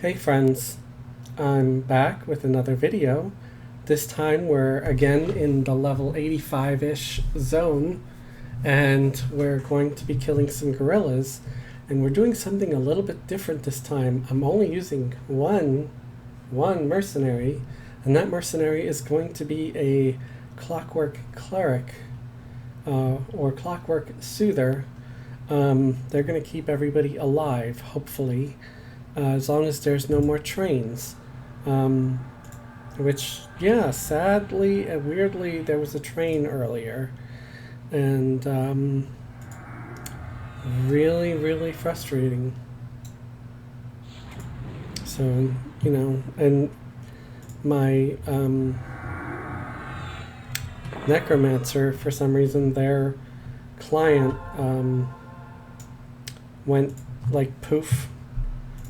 Hey friends, I'm back with another video. This time we're again in the level 85-ish zone and we're going to be killing some gorillas, and we're doing something a little bit different this time. I'm only using one mercenary, and that mercenary is going to be a clockwork cleric or clockwork soother. They're going to keep everybody alive, hopefully. As long as there's no more trains. Which, yeah, sadly and weirdly, there was a train earlier. And really, really frustrating. So, and my necromancer, for some reason, their client went like poof.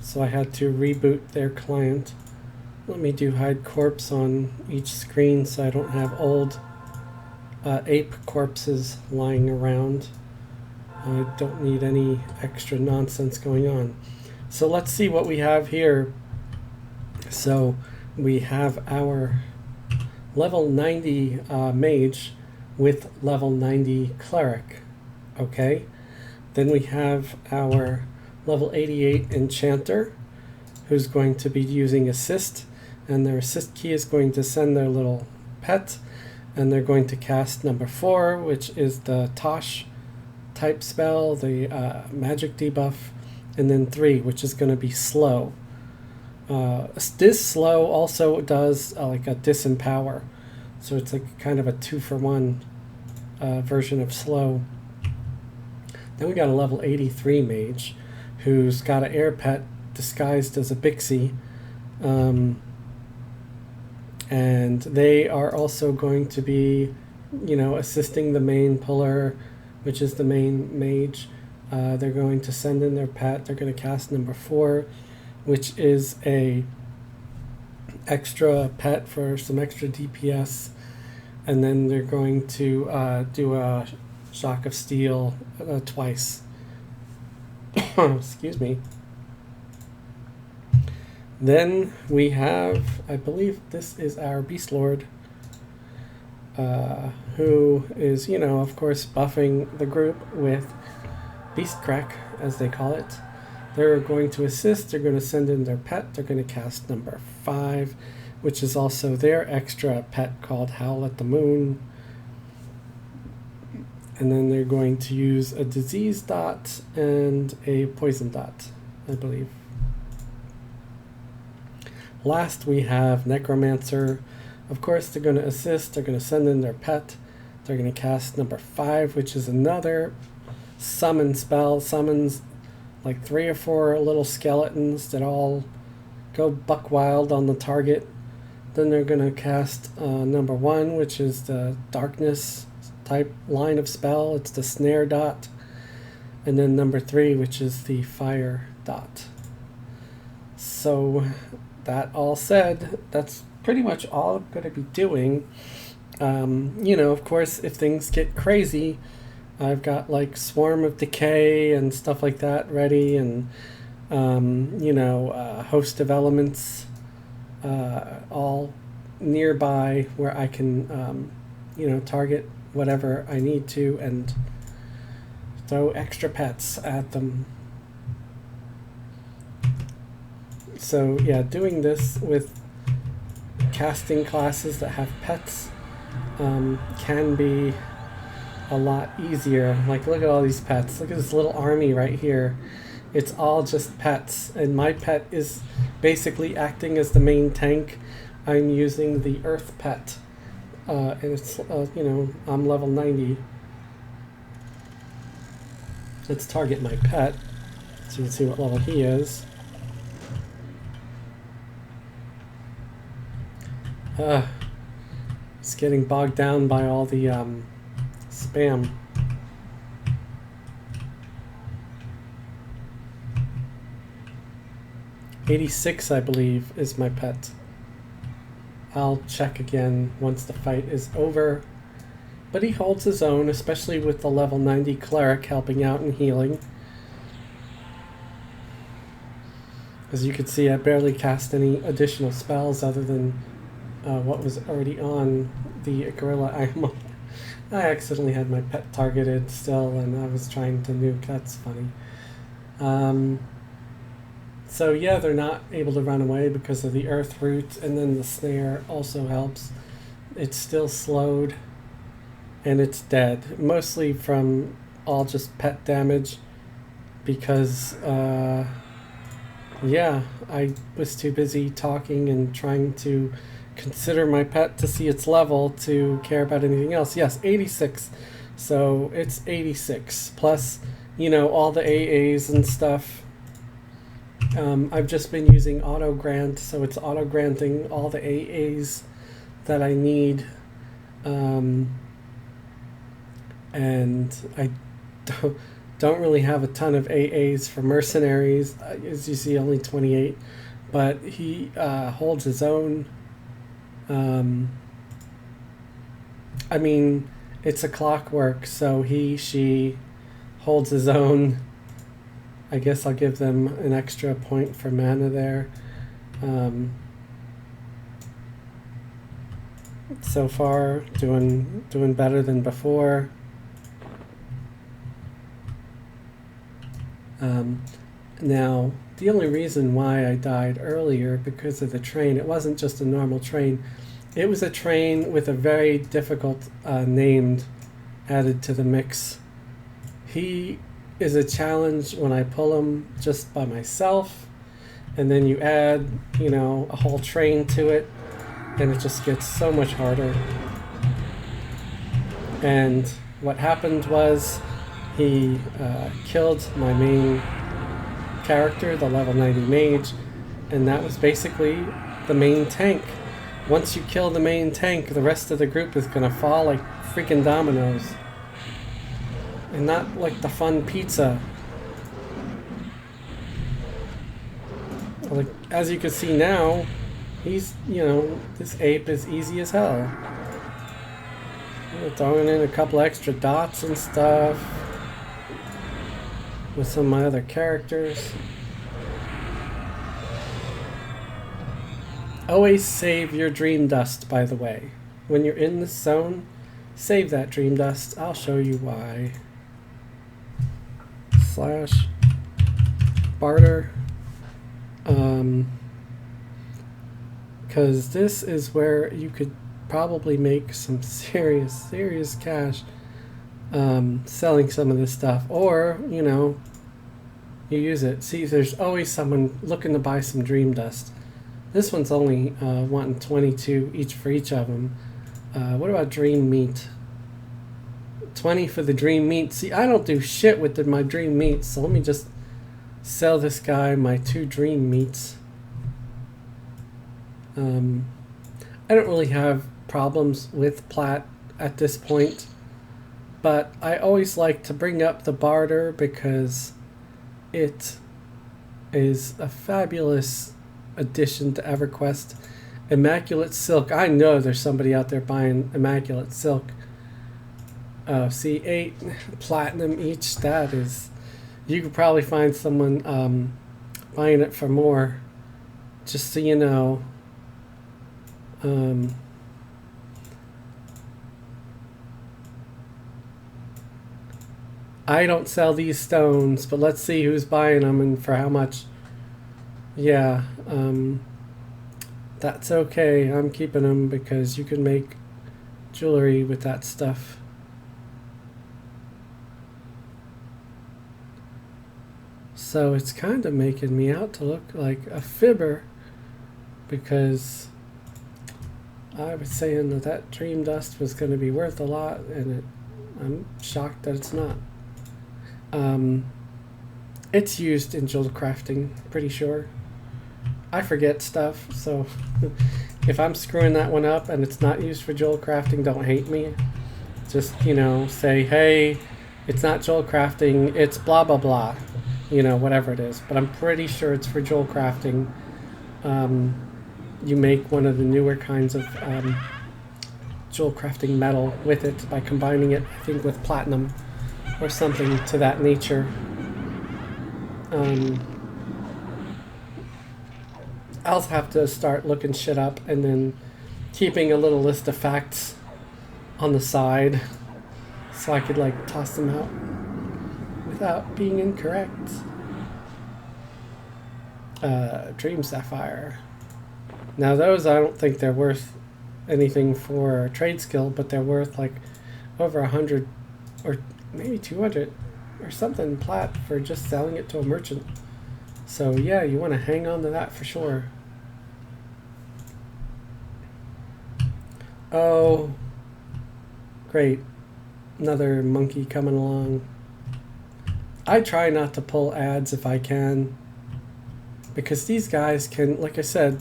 So I had to reboot their client. Let me do hide corpse on each screen so I don't have old ape corpses lying around. I don't need any extra nonsense going on. So let's see what we have here. So we have our level 90 mage with level 90 cleric. Okay. Then we have our level 88 enchanter, who's going to be using assist, and their assist key is going to send their little pet, and they're going to cast number 4, which is the Tosh type spell, the magic debuff, and then 3, which is going to be slow. This slow also does like a disempower, so it's like kind of a 2-for-1 version of slow. Then we got a level 83 mage, who's got an air pet disguised as a Bixie. And they are also going to be, assisting the main puller, which is the main mage. They're going to send in their pet. They're going to cast number 4, which is a extra pet for some extra DPS. And then they're going to do a shock of steel twice. Excuse me. Then we have, I believe this is our Beast Lord, who is, of course, buffing the group with Beast Crack, as they call it. They're going to assist, they're going to send in their pet, they're going to cast number 5, which is also their extra pet called Howl at the Moon. And then they're going to use a disease dot and a poison dot, I believe. Last, we have Necromancer. Of course, they're going to assist. They're going to send in their pet. They're going to cast number 5, which is another summon spell. Summons like 3 or 4 little skeletons that all go buck wild on the target. Then they're going to cast number 1, which is the darkness type line of spell. It's the snare dot. And then number 3, which is the fire dot. So that all said, that's pretty much all I'm going to be doing. Of course, if things get crazy, I've got like Swarm of Decay and stuff like that ready, and Host of Elements all nearby where I can target whatever I need to and throw extra pets at them. So yeah, doing this with casting classes that have pets can be a lot easier. Like, look at all these pets. Look at this little army right here. It's all just pets, and my pet is basically acting as the main tank. I'm using the earth pet, and it's I'm level 90. Let's target my pet so you can see what level he is. It's getting bogged down by all the spam. '86, I believe, is my pet. I'll check again once the fight is over. But he holds his own, especially with the level 90 cleric helping out and healing. As you can see, I barely cast any additional spells other than what was already on the gorilla I'm I accidentally had my pet targeted still, and I was trying to nuke. That's funny. So yeah, they're not able to run away because of the earth root, and then the snare also helps. It's still slowed, and it's dead. Mostly from all just pet damage, because yeah, I was too busy talking and trying to consider my pet to see its level to care about anything else. Yes, 86. So it's 86 plus, you know, all the AAs and stuff. I've just been using auto grant, so it's auto granting all the AAs that I need. And I don't really have a ton of AAs for mercenaries. As you see, only 28, but he holds his own. I mean, it's a clockwork, so she holds his own. I guess I'll give them an extra point for mana there. So far, doing better than before. Now, the only reason why I died earlier because of the train, it wasn't just a normal train. It was a train with a very difficult named added to the mix. He is a challenge when I pull him just by myself, and then you add, you know, a whole train to it, and it just gets so much harder. And what happened was he killed my main character, the level 90 mage, and that was basically the main tank. Once you kill the main tank, the rest of the group is gonna fall like freaking dominoes. And not like the fun pizza. Like, as you can see now, he's, you know, this ape is easy as hell. Throwing in a couple extra dots and stuff with some of my other characters. Always save your dream dust, by the way. When you're in this zone, save that dream dust. I'll show you why. /barter. Because this is where you could probably make some serious cash selling some of this stuff, or, you know, you use it. See, there's always someone looking to buy some dream dust. This one's only wanting 22 each for each of them. What about dream meat? 20 for the dream meat. See, I don't do shit with my dream meat, so let me just sell this guy my 2 dream meats. I don't really have problems with plat at this point, but I always like to bring up the barter because it is a fabulous addition to Everquest. Immaculate Silk. I know there's somebody out there buying Immaculate Silk. See, 8 platinum each. That is, you could probably find someone buying it for more. Just so you know. I don't sell these stones, but let's see who's buying them and for how much. Yeah, that's okay. I'm keeping them because you can make jewelry with that stuff. So it's kind of making me out to look like a fibber because I was saying that dream dust was going to be worth a lot, and I'm shocked that it's not. It's used in jewel crafting, pretty sure. I forget stuff, so if I'm screwing that one up and it's not used for jewel crafting, don't hate me. Just, you know, say, hey, it's not jewel crafting, it's blah blah blah. You know, whatever it is. But I'm pretty sure it's for jewel crafting. You make one of the newer kinds of jewel crafting metal with it by combining it, I think, with platinum or something to that nature. I'll have to start looking shit up and then keeping a little list of facts on the side so I could like toss them out without being incorrect. Dream Sapphire. Now those, I don't think they're worth anything for trade skill, but they're worth like over 100 or maybe 200 or something plat for just selling it to a merchant. So yeah, you want to hang on to that for sure. Oh, great. Another monkey coming along. I try not to pull ads if I can, because these guys can, like I said,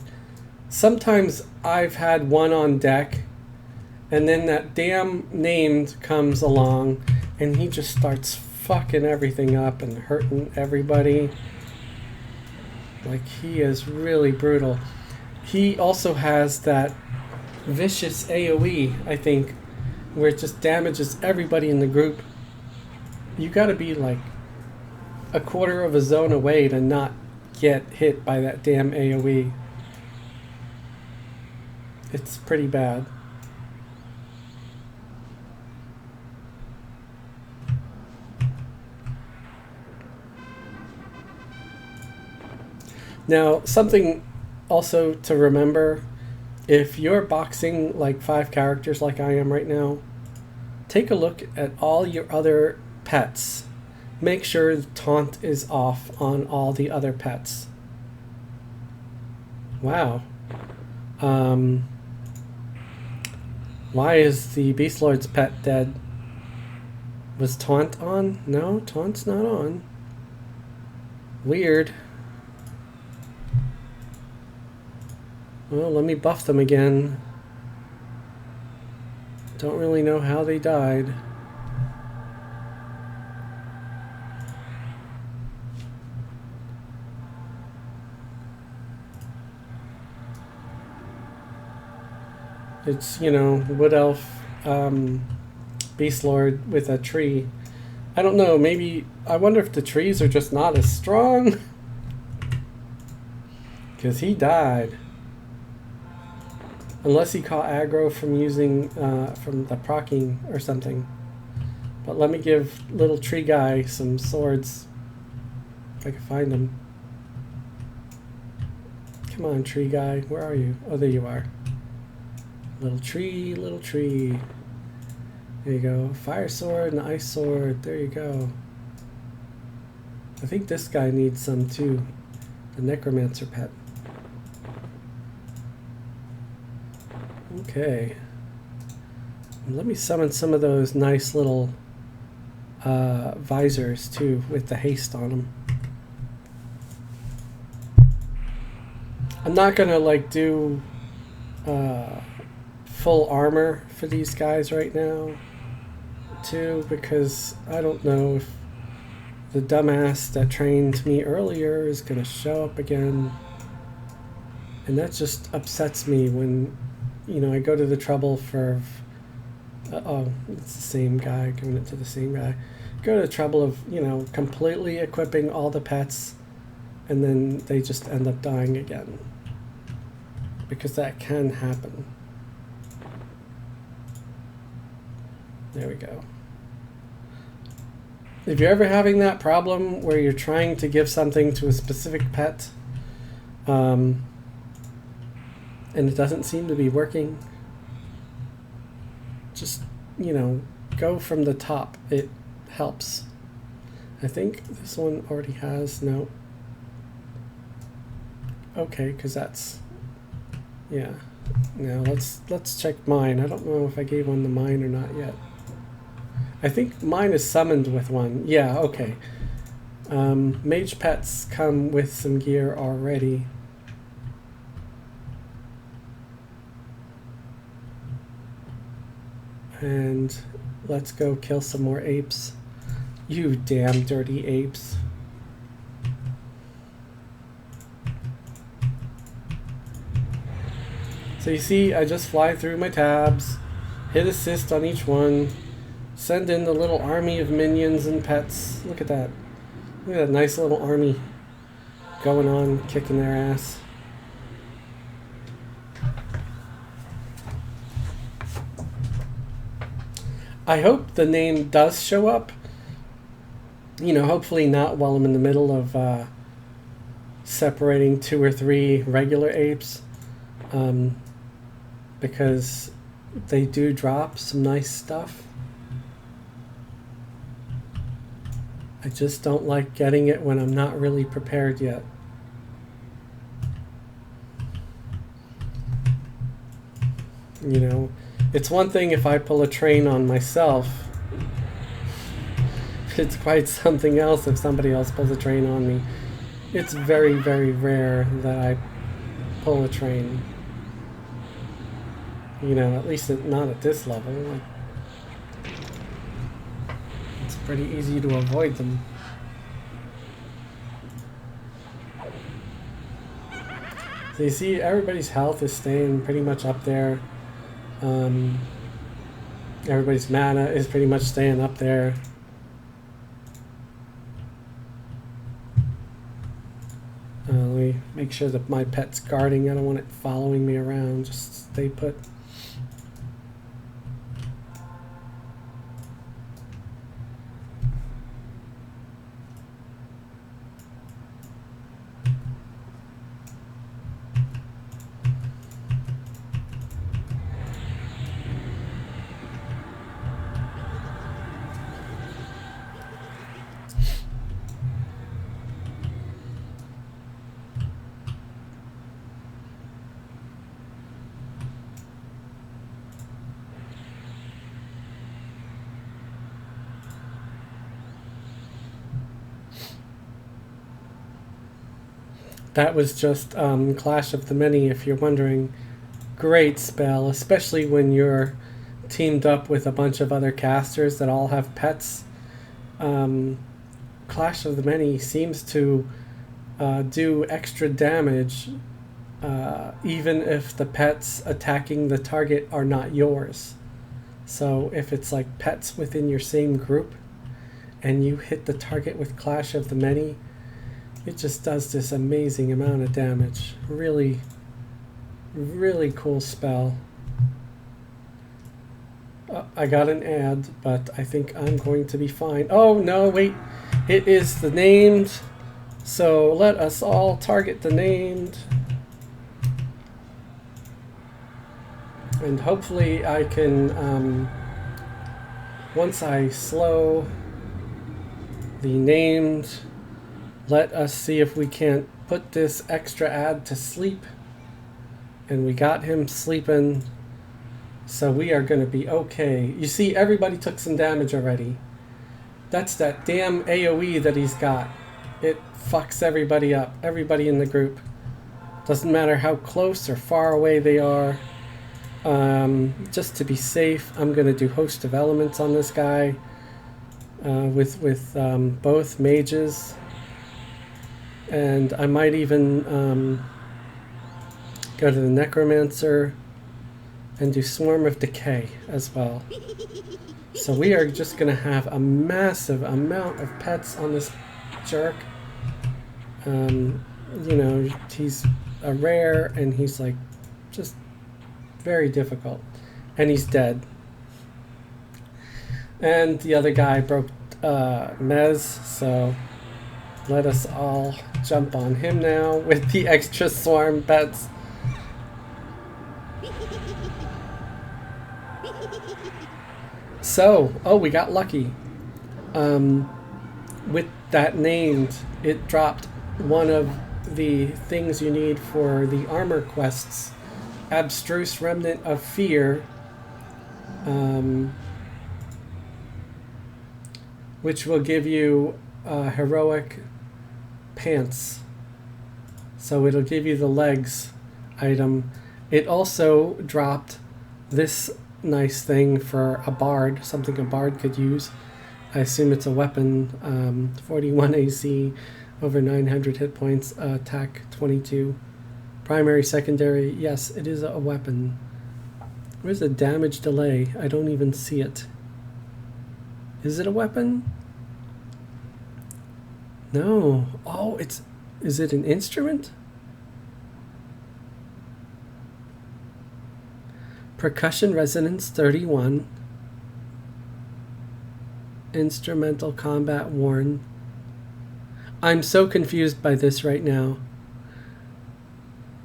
sometimes I've had one on deck and then that damn named comes along and he just starts fucking everything up and hurting everybody. Like, he is really brutal. He also has that vicious AoE, I think, where it just damages everybody in the group. You gotta be like a quarter of a zone away to not get hit by that damn AoE. It's pretty bad. Now, something also to remember, if you're boxing like 5 characters like I am right now, take a look at all your other pets. Make sure the taunt is off on all the other pets. Wow. Why is the Beast Lord's pet dead? Was taunt on? No, taunt's not on. Weird. Well, let me buff them again. Don't really know how they died. It's, you know, Wood Elf, Beast Lord with a tree. I don't know, maybe, I wonder if the trees are just not as strong. Because he died. Unless he caught aggro from using, from the proccing or something. But let me give little tree guy some swords. If I can find him. Come on, tree guy. Where are you? Oh, there you are. Little tree, little tree. There you go. Fire sword and ice sword. There you go. I think this guy needs some too. The necromancer pet. Okay. Let me summon some of those nice little visors too with the haste on them. I'm not gonna like do full armor for these guys right now too, because I don't know if the dumbass that trained me earlier is gonna show up again, and that just upsets me when, you know, I go to the trouble for oh, it's the same guy, giving it to the same guy. Go to the trouble of, you know, completely equipping all the pets, and then they just end up dying again. Because that can happen. There we go. If you're ever having that problem where you're trying to give something to a specific pet, and it doesn't seem to be working, just, you know, go from the top. It helps. I think this one already has, no. Okay, because that's, yeah. Now let's check mine. I don't know if I gave one to mine or not yet. I think mine is summoned with one. Yeah, okay. Mage pets come with some gear already. And let's go kill some more apes. You damn dirty apes. So you see, I just fly through my tabs, hit assist on each one, send in the little army of minions and pets. Look at that. Look at that nice little army going on, kicking their ass. I hope the name does show up. You know, hopefully not while I'm in the middle of separating 2 or 3 regular apes, because they do drop some nice stuff. I just don't like getting it when I'm not really prepared yet. You know, it's one thing if I pull a train on myself. It's quite something else if somebody else pulls a train on me. It's very, very rare that I pull a train. You know, at least not at this level. It's pretty easy to avoid them. So you see, everybody's health is staying pretty much up there. Everybody's mana is pretty much staying up there. Let me make sure that my pet's guarding. I don't want it following me around. Just stay put. That was just Clash of the Many, if you're wondering. Great spell, especially when you're teamed up with a bunch of other casters that all have pets. Clash of the Many seems to do extra damage even if the pets attacking the target are not yours. So if it's like pets within your same group and you hit the target with Clash of the Many, it just does this amazing amount of damage. Really, really cool spell. I got an ad, but I think I'm going to be fine. Oh, no, wait. It is the named. So let us all target the named. And hopefully I can, once I slow the named, let us see if we can't put this extra ad to sleep. And we got him sleeping. So we are going to be okay. You see, everybody took some damage already. That's that damn AoE that he's got. It fucks everybody up. Everybody in the group. Doesn't matter how close or far away they are. Just to be safe, I'm going to do Host of Elements on this guy. With both mages. And I might even go to the Necromancer and do Swarm of Decay as well. So we are just going to have a massive amount of pets on this jerk. You know, he's a rare and he's like just very difficult. And he's dead. And the other guy broke Mez, so let us all jump on him now with the extra swarm pets. So, oh, we got lucky. With that named, it dropped one of the things you need for the armor quests. Abstruse Remnant of Fear. Which will give you heroic pants. So it'll give you the legs item. It also dropped this nice thing for a bard, something a bard could use. I assume it's a weapon. 41 AC, over 900 hit points, attack 22. Primary, secondary, yes, it is a weapon. Where's the damage delay? I don't even see it. Is it a weapon? No. Oh, is it an instrument? Percussion resonance 31. Instrumental combat worn. I'm so confused by this right now.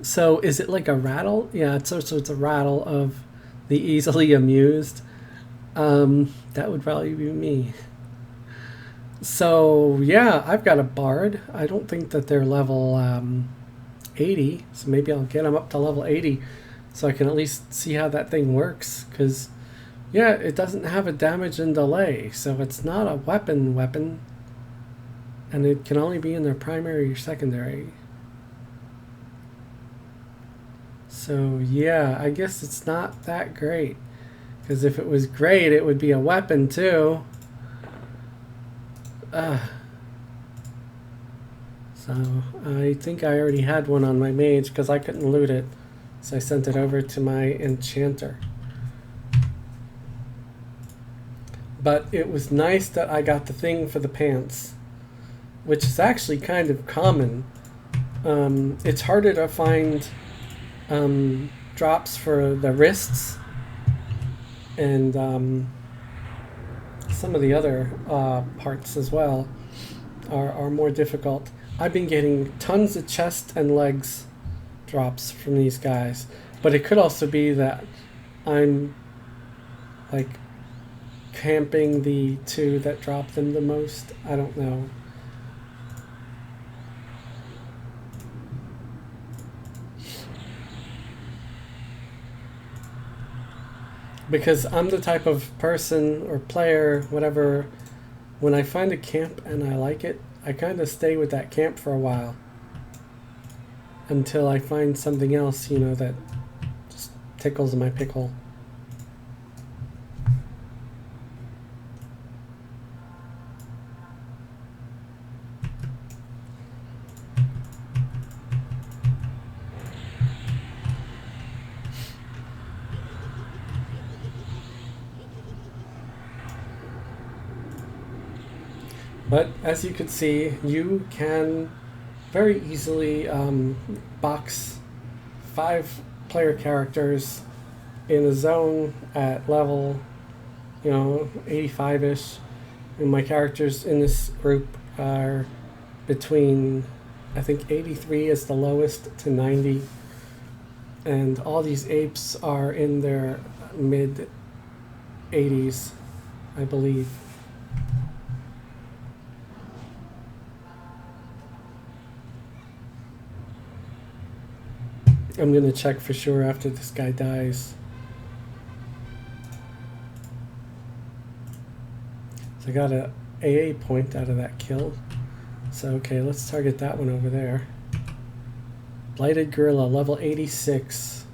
So is it like a rattle? Yeah, so it's a rattle of the easily amused. That would probably be me. So yeah, I've got a bard. I don't think that they're level 80, so maybe I'll get them up to level 80 so I can at least see how that thing works. Because yeah, it doesn't have a damage and delay, so it's not a weapon, and it can only be in their primary or secondary. So yeah, I guess it's not that great. Because if it was great, it would be a weapon too. So I think I already had one on my mage because I couldn't loot it. So I sent it over to my enchanter. But it was nice that I got the thing for the pants, which is actually kind of common. It's harder to find drops for the wrists and some of the other parts as well are more difficult. I've been getting tons of chest and legs drops from these guys, but it could also be that I'm like camping the two that drop them the most. I don't know. Because I'm the type of person or player, whatever, when I find a camp and I like it, I kind of stay with that camp for a while until I find something else, you know, that just tickles my pickle. But as you could see, you can very easily box 5 player characters in a zone at level, 85-ish. And my characters in this group are between, I think 83 is the lowest to 90. And all these apes are in their mid 80s, I believe. I'm gonna check for sure after this guy dies. So I got a AA point out of that kill. So okay, let's target that one over there. Blighted Gorilla, level 86.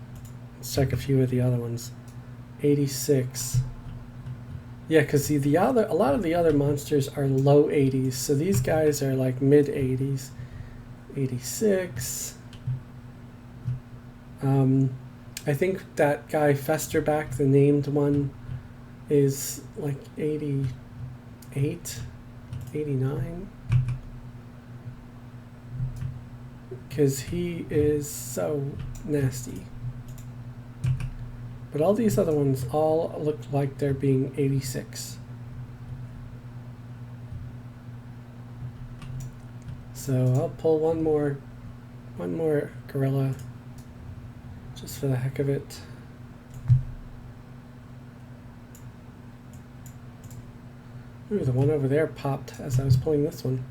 Let's check a few of the other ones. 86. Yeah, because see, a lot of the other monsters are low 80s, so these guys are like mid 80s. 86. I think that guy Festerback, the named one, is like 88, 89. Because he is so nasty. But all these other ones all look like they're being 86. So I'll pull one more gorilla just for the heck of it. Ooh, the one over there popped as I was pulling this one.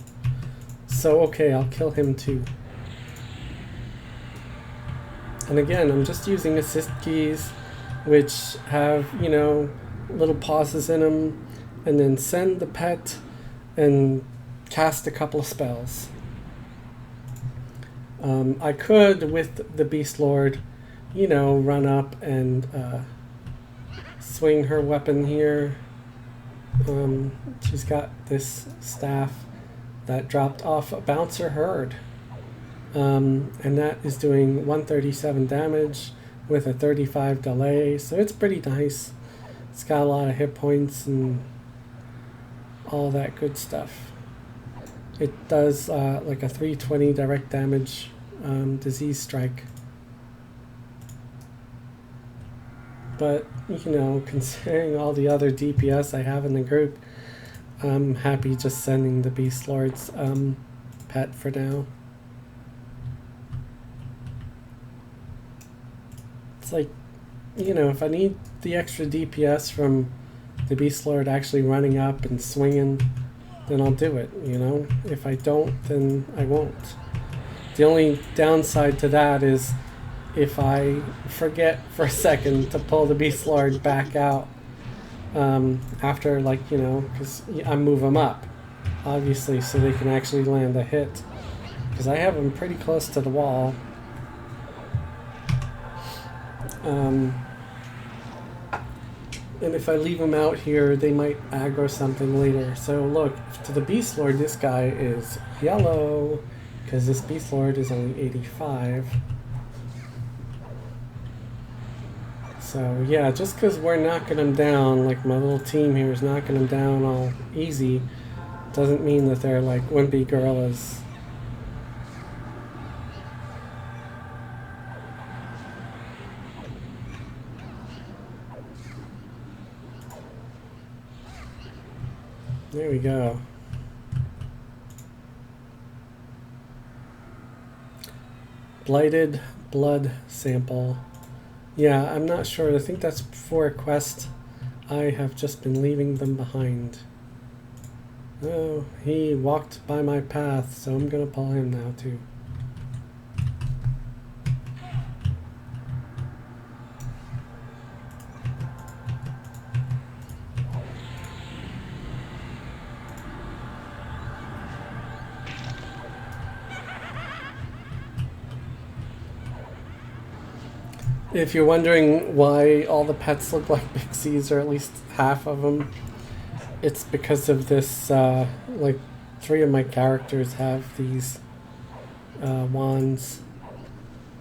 So okay, I'll kill him too. And again, I'm just using assist keys, which have, little pauses in them, and then send the pet and cast a couple of spells. I could, with the Beast Lord, run up and swing her weapon here. She's got this staff that dropped off a bouncer herd. And that is doing 137 damage with a 35 delay, so it's pretty nice. It's got a lot of hit points and all that good stuff. It does like a 320 direct damage disease strike. But, considering all the other DPS I have in the group, I'm happy just sending the Beast Lord's pet for now. It's like, you know, if I need the extra DPS from the Beast Lord actually running up and swinging, then I'll do it, you know? If I don't, then I won't. The only downside to that is if I forget for a second to pull the Beast Lord back out after, like, you know, because I move them up, obviously, so they can actually land a hit. Because I have them pretty close to the wall. And if I leave them out here, they might aggro something later. So look, to the Beast Lord, this guy is yellow, because this Beast Lord is only 85. So yeah, just because we're knocking them down, like my little team here is knocking them down all easy, doesn't mean that they're like wimpy gorillas. There we go. Blighted blood sample. Yeah, I'm not sure. I think that's for a quest. I have just been leaving them behind. Oh, he walked by my path, so I'm gonna pull him now too. If you're wondering why all the pets look like pixies, or at least half of them, it's because of this, like, 3 of my characters have these wands.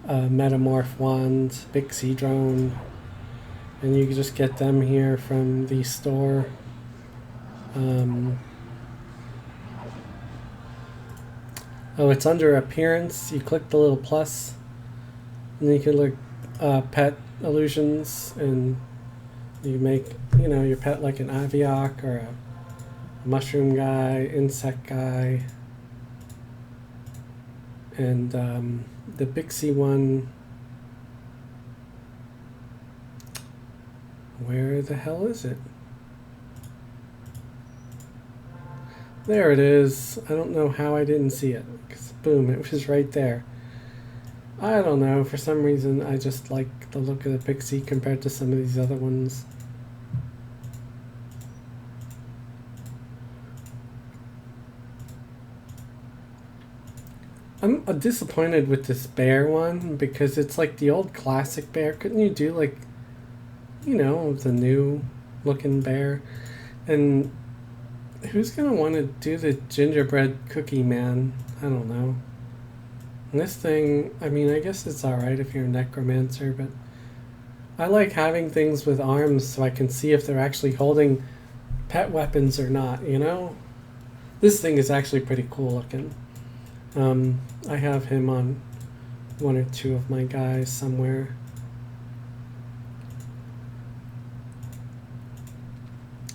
Metamorph wand, pixie drone, and you can just get them here from the store. Oh, it's under appearance. You click the little plus, and then you can look pet illusions, and you make, you know, your pet like an aviac or a mushroom guy, insect guy, and the pixie one. Where the hell is it? There it is. I don't know how I didn't see it, because boom, it was right there. I don't know, for some reason I just like the look of the pixie compared to some of these other ones. I'm disappointed with this bear one, because it's like the old classic bear. Couldn't you do, like, you know, the new looking bear? And who's gonna want to do the gingerbread cookie man? I don't know. And this thing, I mean, I guess it's alright if you're a necromancer, but I like having things with arms so I can see if they're actually holding pet weapons or not, you know? This thing is actually pretty cool looking. I have him on 1 or 2 of my guys somewhere.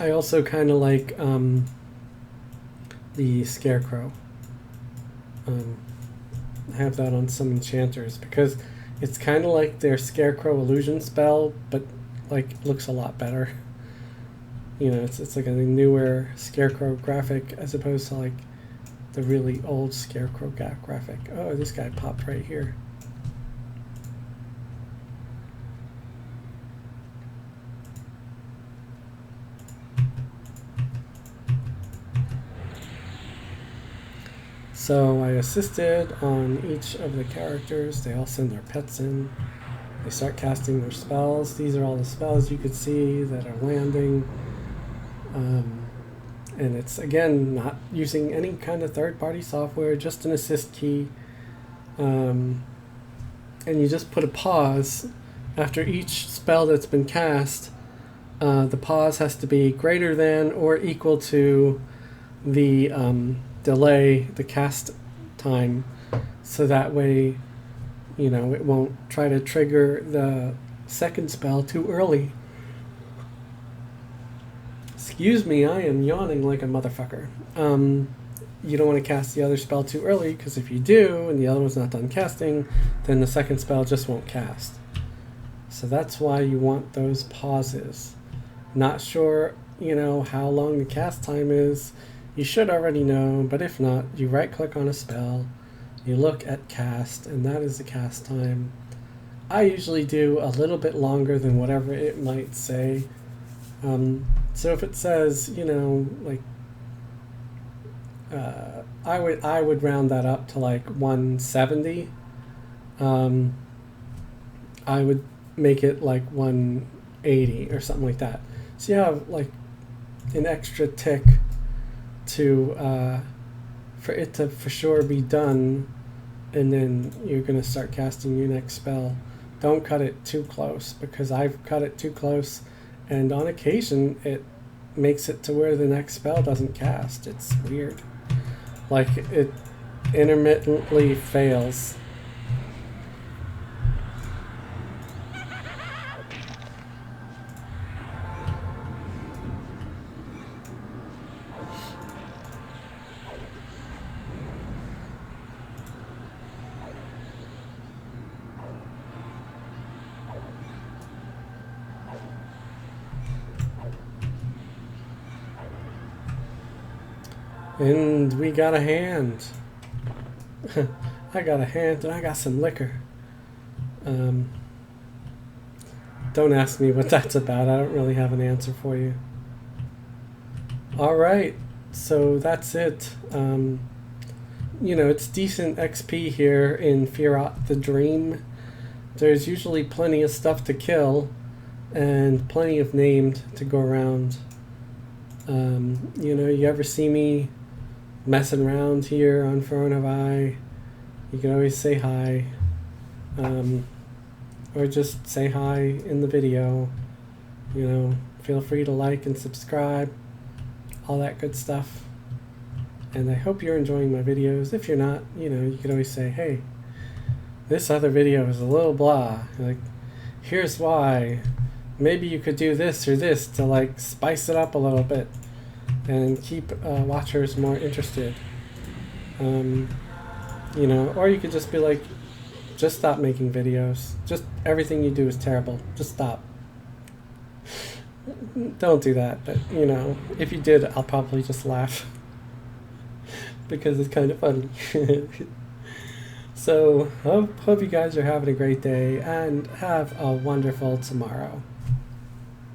I also kind of like the Scarecrow. I have that on some enchanters because it's kind of like their Scarecrow illusion spell, but like looks a lot better. You know, it's like a newer Scarecrow graphic as opposed to like the really old Scarecrow graphic. Oh, this guy popped right here. So I assisted on each of the characters. They all send their pets in. They start casting their spells. These are all the spells you could see that are landing. And it's, again, not using any kind of third-party software, just an assist key. And you just put a pause after each spell that's been cast. The pause has to be greater than or equal to the delay, the cast time, so that way, you know, it won't try to trigger the second spell too early. Excuse me, I am yawning like a motherfucker. You don't want to cast the other spell too early, because if you do, and the other one's not done casting, then the second spell just won't cast. So that's why you want those pauses. Not sure, how long the cast time is. You should already know, but if not, you right-click on a spell, you look at cast, and that is the cast time. I usually do a little bit longer than whatever it might say. So if it says, I would round that up to like 170. I would make it like 180 or something like that. So you have like an extra tick to for it to for sure be done, and then you're gonna start casting your next spell. Don't cut it too close, because I've cut it too close, and on occasion it makes it to where the next spell doesn't cast. It's weird. Like, it intermittently fails. And we got a hand. I got a hand, and I got some liquor. Don't ask me what that's about. I don't really have an answer for you. Alright, so that's it. It's decent XP here in Feerrott The Dream. There's usually plenty of stuff to kill, and plenty of named to go around. You ever see me messing around here on Phone of I, you can always say hi, or just say hi in the video. Feel free to like and subscribe, all that good stuff. And I hope you're enjoying my videos. If you're not, you could always say, hey, this other video is a little blah, like, here's why. Maybe you could do this or this to like spice it up a little bit and keep watchers more interested. Or you could just be like, just stop making videos. Just everything you do is terrible. Just stop. Don't do that, but if you did, I'll probably just laugh because it's kind of funny. So, hope you guys are having a great day and have a wonderful tomorrow.